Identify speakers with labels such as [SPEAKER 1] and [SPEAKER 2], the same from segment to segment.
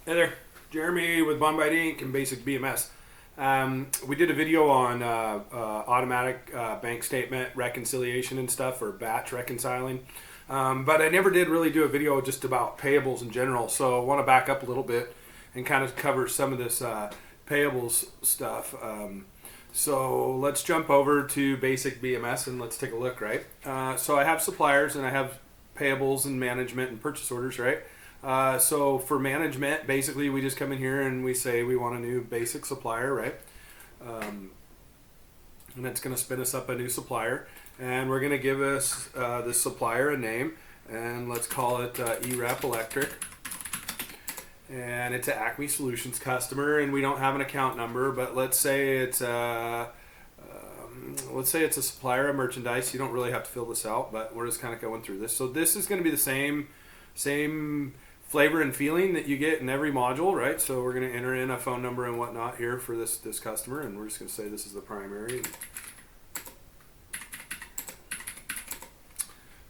[SPEAKER 1] Hey there, Jeremy with Bonbite Inc. and BasicBMS. We did a video on automatic bank statement reconciliation and stuff, or batch reconciling. But I never did really do a video just about payables in general, so I want to back up a little bit and kind of cover some of this payables stuff. So let's jump over to BasicBMS and let's take a look, right? So I have suppliers and I have payables and management and purchase orders, right? So for management, basically we just come in here and we say we want a new basic supplier, right? And it's going to spin us up a new supplier, and we're going to give us this supplier a name, and let's call it EREP Electric. And it's an Acme Solutions customer, and we don't have an account number, but let's say it's a supplier of merchandise. You don't really have to fill this out, but we're just kind of going through this. So this is going to be the same flavor and feeling that you get in every module, right? So we're going to enter in a phone number and whatnot here for this customer, and we're just going to say this is the primary.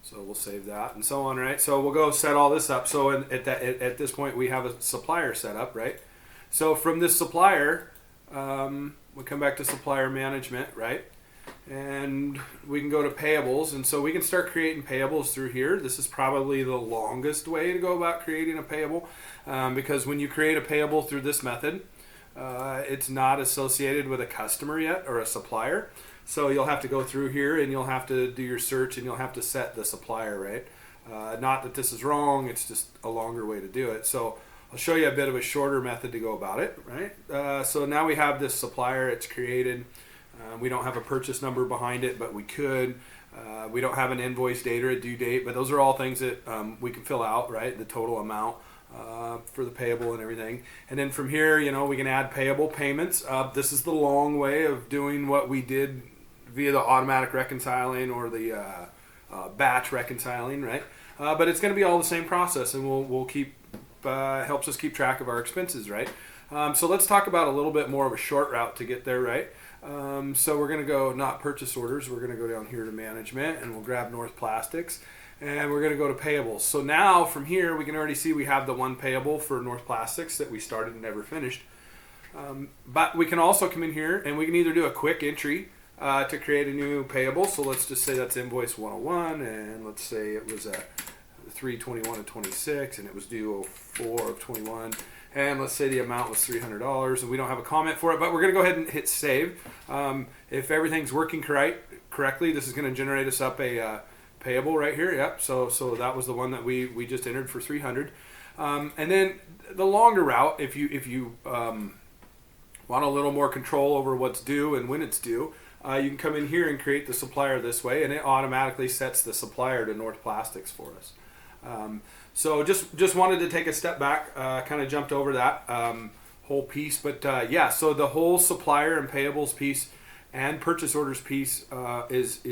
[SPEAKER 1] So we'll save that and so on, right? So we'll go set all this up. So at this point we have a supplier set up, right? So from this supplier, we come back to supplier management, right? And we can go to payables, and so we can start creating payables through here. This is probably the longest way to go about creating a payable, because when you create a payable through this method, it's not associated with a customer yet or a supplier. So you'll have to go through here and you'll have to do your search and you'll have to set the supplier, right? Not that this is wrong, it's just a longer way to do it. So I'll show you a bit of a shorter method to go about it, right? So now we have this supplier, it's created. We don't have a purchase number behind it, but we could. We don't have an invoice date or a due date, but those are all things that we can fill out, right? The total amount for the payable and everything. And then from here, we can add payable payments. This is the long way of doing what we did via the automatic reconciling or the batch reconciling, right? But it's going to be all the same process, and we'll keep helps us keep track of our expenses, right? So let's talk about a little bit more of a short route to get there, right? So we're going to go not purchase orders. We're going to go down here to management, and we'll grab North Plastics, and we're going to go to payables. So now from here we can already see we have the one payable for North Plastics that we started and never finished. But we can also come in here and we can either do a quick entry to create a new payable. So let's just say that's invoice 101, and let's say it was a 3/21 of 26 and it was due 04 of 21. And let's say the amount was $300 and we don't have a comment for it, but we're going to go ahead and hit save. If everything's working correctly, this is going to generate us up a payable right here. Yep. So that was the one that we just entered for 300. And then the longer route, if you want a little more control over what's due and when it's due, you can come in here and create the supplier this way, and it automatically sets the supplier to North Plastics for us. So just wanted to take a step back, kind of jumped over that whole piece, but yeah, so the whole supplier and payables piece and purchase orders piece is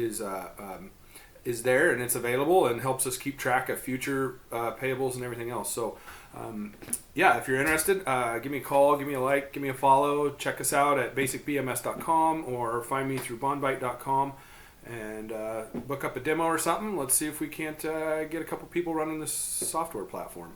[SPEAKER 1] there, and it's available and helps us keep track of future payables and everything else. So yeah, if you're interested, give me a call, give me a like, give me a follow, check us out at basicbms.com or find me through bonbite.com. And book up a demo or something. Let's see if we can't get a couple people running this software platform.